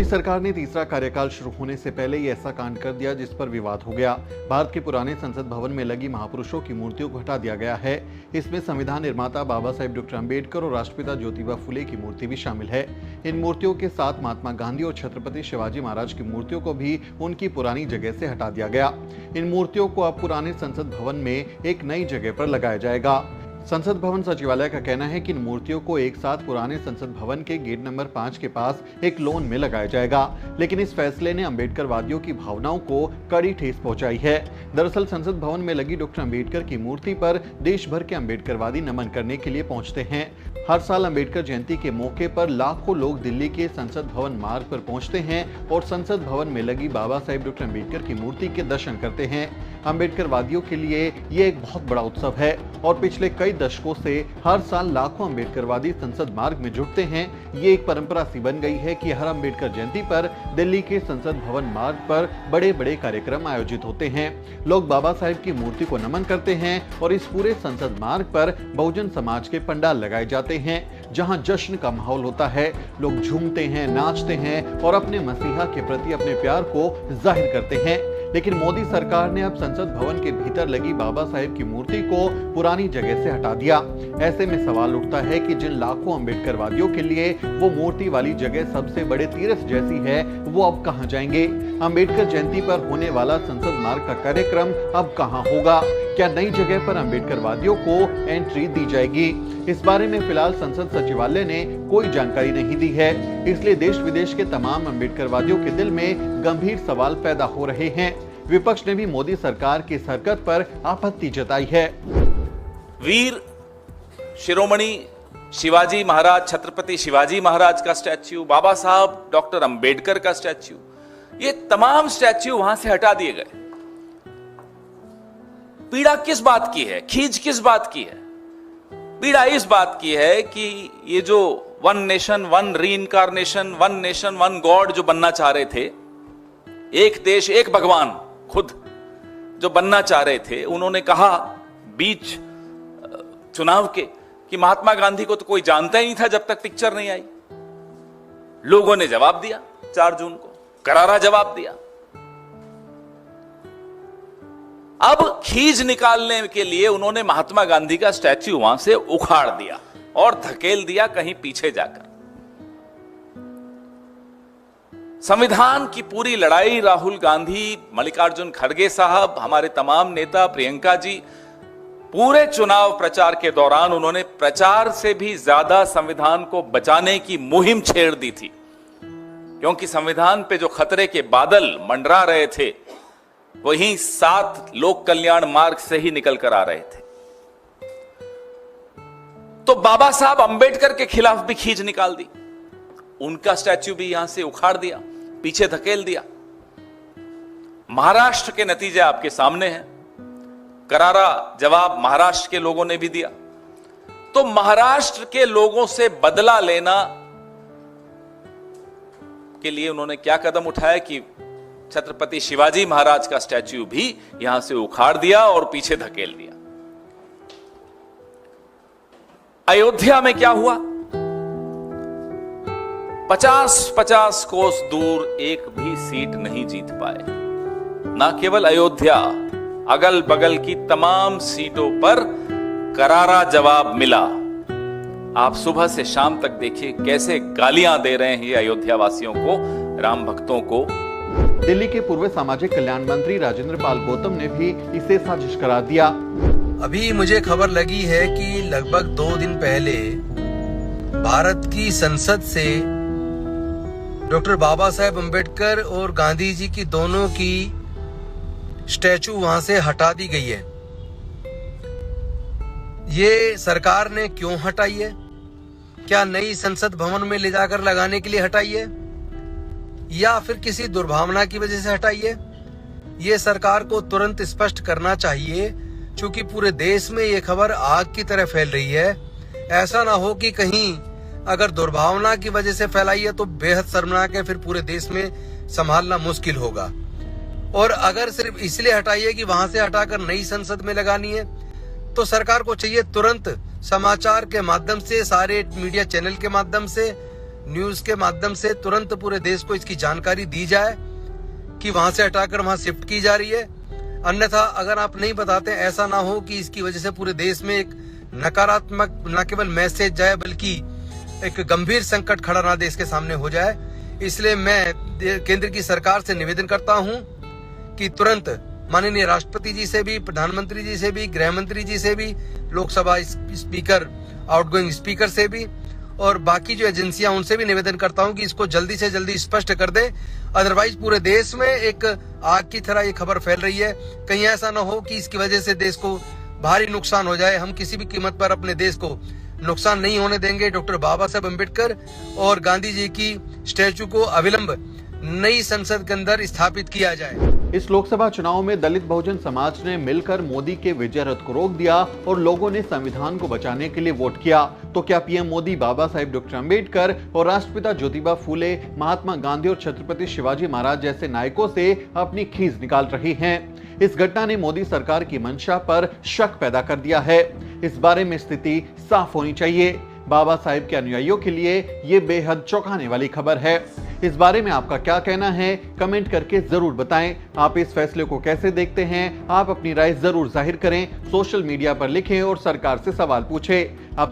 मोदी सरकार ने तीसरा कार्यकाल शुरू होने से पहले ही ऐसा कांड कर दिया जिस पर विवाद हो गया। भारत के पुराने संसद भवन में लगी महापुरुषों की मूर्तियों को हटा दिया गया है। इसमें संविधान निर्माता बाबा साहेब डॉक्टर अम्बेडकर और राष्ट्रपिता ज्योतिबा फुले की मूर्ति भी शामिल है। इन मूर्तियों के साथ महात्मा गांधी और छत्रपति शिवाजी महाराज की मूर्तियों को भी उनकी पुरानी जगह से हटा दिया गया। इन मूर्तियों को अब पुराने संसद भवन में एक नई जगह पर लगाया जाएगा। संसद भवन सचिवालय का कहना है कि इन मूर्तियों को एक साथ पुराने संसद भवन के गेट नंबर 5 के पास एक लॉन में लगाया जाएगा, लेकिन इस फैसले ने अम्बेडकरवादियों की भावनाओं को कड़ी ठेस पहुंचाई है। दरअसल संसद भवन में लगी डॉक्टर अम्बेडकर की मूर्ति पर देश भर के अम्बेडकरवादी नमन करने के लिए पहुंचते हैं। हर साल अम्बेडकर जयंती के मौके पर लाखों लोग दिल्ली के संसद भवन मार्ग पर पहुंचते हैं और संसद भवन में लगी बाबा साहेब डॉक्टर अम्बेडकर की मूर्ति के दर्शन करते हैं। अम्बेडकरवादियों के लिए ये एक बहुत बड़ा उत्सव है और पिछले कई दशकों से हर साल लाखों अम्बेडकरवादी संसद मार्ग में जुटते हैं। ये एक परंपरा सी बन गई है कि हर अम्बेडकर जयंती पर दिल्ली के संसद भवन मार्ग पर बड़े बड़े कार्यक्रम आयोजित होते हैं। लोग बाबा साहेब की मूर्ति को नमन करते हैं और इस पूरे संसद मार्ग पर बहुजन समाज के पंडाल लगाए जाते हैं, जहां जश्न का माहौल होता है। लोग झूमते हैं, नाचते हैं और अपने मसीहा के प्रति अपने प्यार को जाहिर करते हैं। लेकिन मोदी सरकार ने अब संसद भवन के भीतर लगी बाबा साहेब की मूर्ति को पुरानी जगह से हटा दिया। ऐसे में सवाल उठता है कि जिन लाखों अम्बेडकरवादियों के लिए वो मूर्ति वाली जगह सबसे बड़े तीर्थ जैसी है, वो अब कहां जाएंगे? अम्बेडकर जयंती पर होने वाला संसद मार्ग का कार्यक्रम अब कहां होगा? क्या नई जगह पर अम्बेडकरवादियों को एंट्री दी जाएगी? इस बारे में फिलहाल संसद सचिवालय ने कोई जानकारी नहीं दी है। इसलिए देश विदेश के तमाम अम्बेडकरवादियों के दिल में गंभीर सवाल पैदा हो रहे हैं। विपक्ष ने भी मोदी सरकार की इस हरकत पर आपत्ति जताई है। वीर शिरोमणि शिवाजी महाराज, छत्रपति शिवाजी महाराज का स्टैच्यू, बाबा साहब डॉक्टर अंबेडकर का स्टैच्यू, ये तमाम स्टैच्यू वहां से हटा दिए गए। पीड़ा किस बात की है? खींच किस बात की है? पीड़ा इस बात की है कि ये जो one nation one reincarnation, one nation one god जो बनना चाह रहे थे, एक देश एक भगवान खुद जो बनना चाह रहे थे, उन्होंने कहा बीच चुनाव के कि महात्मा गांधी को तो कोई जानता ही नहीं था जब तक पिक्चर नहीं आई। लोगों ने जवाब दिया, 4 जून को करारा जवाब दिया। अब खींच निकालने के लिए उन्होंने महात्मा गांधी का स्टैच्यू वहां से उखाड़ दिया और धकेल दिया कहीं पीछे जाकर। संविधान की पूरी लड़ाई राहुल गांधी, मल्लिकार्जुन खड़गे साहब, हमारे तमाम नेता, प्रियंका जी, पूरे चुनाव प्रचार के दौरान उन्होंने प्रचार से भी ज्यादा संविधान को बचाने की मुहिम छेड़ दी थी, क्योंकि संविधान पे जो खतरे के बादल मंडरा रहे थे वहीं 7 लोक कल्याण मार्ग से ही निकल कर आ रहे थे। तो बाबा साहब अंबेडकर के खिलाफ भी खींच निकाल दी, उनका स्टैच्यू भी यहां से उखाड़ दिया, पीछे धकेल दिया। महाराष्ट्र के नतीजे आपके सामने हैं। करारा जवाब महाराष्ट्र के लोगों ने भी दिया। तो महाराष्ट्र के लोगों से बदला लेना के लिए उन्होंने क्या कदम उठाया कि छत्रपति शिवाजी महाराज का स्टैच्यू भी यहां से उखाड़ दिया और पीछे धकेल दिया। अयोध्या में क्या हुआ? 50-50 कोस दूर एक भी सीट नहीं जीत पाए। ना केवल अयोध्या, अगल बगल की तमाम सीटों पर करारा जवाब मिला। आप सुबह से शाम तक देखिए कैसे गालियां दे रहे हैं ये अयोध्या वासियों को, राम भक्तों को। दिल्ली के पूर्व सामाजिक कल्याण मंत्री राजेंद्र पाल गौतम ने भी इसे साजिश करार दिया। अभी मुझे खबर लगी है कि लगभग 2 दिन पहले भारत की संसद से डॉक्टर बाबा साहेब अम्बेडकर और गांधी जी की दोनों की स्टैचू वहां से हटा दी गई है। ये सरकार ने क्यों हटाई है? क्या नई संसद भवन में ले जाकर लगाने के लिए हटाई है या फिर किसी दुर्भावना की वजह से हटाई है? ये सरकार को तुरंत स्पष्ट करना चाहिए, क्योंकि पूरे देश में ये खबर आग की तरह फैल रही है। ऐसा ना हो कि कहीं अगर दुर्भावना की वजह से फैलाई है तो बेहद शर्मनाक है, फिर पूरे देश में संभालना मुश्किल होगा। और अगर सिर्फ इसलिए हटाई है कि वहां से हटाकर नई संसद में लगानी है, तो सरकार को चाहिए तुरंत समाचार के माध्यम से, सारे मीडिया चैनल के माध्यम से न्यूज के माध्यम से तुरंत पूरे देश को इसकी जानकारी दी जाए कि वहां से हटाकर वहां शिफ्ट की जा रही है। अन्यथा अगर आप नहीं बताते, ऐसा ना हो कि इसकी वजह से पूरे देश में एक नकारात्मक न केवल मैसेज जाए बल्कि एक गंभीर संकट खड़ा ना देश के सामने हो जाए। इसलिए मैं केंद्र की सरकार से निवेदन करता हूं कि तुरंत माननीय राष्ट्रपति जी से भी, प्रधानमंत्री जी से भी, गृह मंत्री जी से भी, लोकसभा स्पीकर, आउटगोइंग स्पीकर से भी और बाकी जो एजेंसियां उनसे भी निवेदन करता हूं कि इसको जल्दी से जल्दी स्पष्ट कर दे। अदरवाइज पूरे देश में एक आग की तरह ये खबर फैल रही है। कहीं ऐसा ना हो कि इसकी वजह से देश को भारी नुकसान हो जाए। हम किसी भी कीमत पर अपने देश को नुकसान नहीं होने देंगे। डॉक्टर बाबा साहब अम्बेडकर और गांधी जी की स्टैचू को अविलंब नई संसद के अंदर स्थापित किया जाए। इस लोकसभा चुनाव में दलित बहुजन समाज ने मिलकर मोदी के विजय रथ को रोक दिया और लोगों ने संविधान को बचाने के लिए वोट किया। तो क्या पीएम मोदी बाबा साहेब डॉक्टर अम्बेडकर और राष्ट्रपिता ज्योतिबा फूले, महात्मा गांधी और छत्रपति शिवाजी महाराज जैसे नायकों से अपनी खींच निकाल रहे हैं? इस घटना ने मोदी सरकार की मंशा पर शक पैदा कर दिया है। इस बारे में स्थिति साफ होनी चाहिए। बाबा साहेब के अनुयायियों के लिए ये बेहद चौंकाने वाली खबर है। इस बारे में आपका क्या कहना है, कमेंट करके जरूर बताएं। आप इस फैसले को कैसे देखते हैं? आप अपनी राय जरूर जाहिर करें, सोशल मीडिया पर लिखें और सरकार से सवाल पूछें।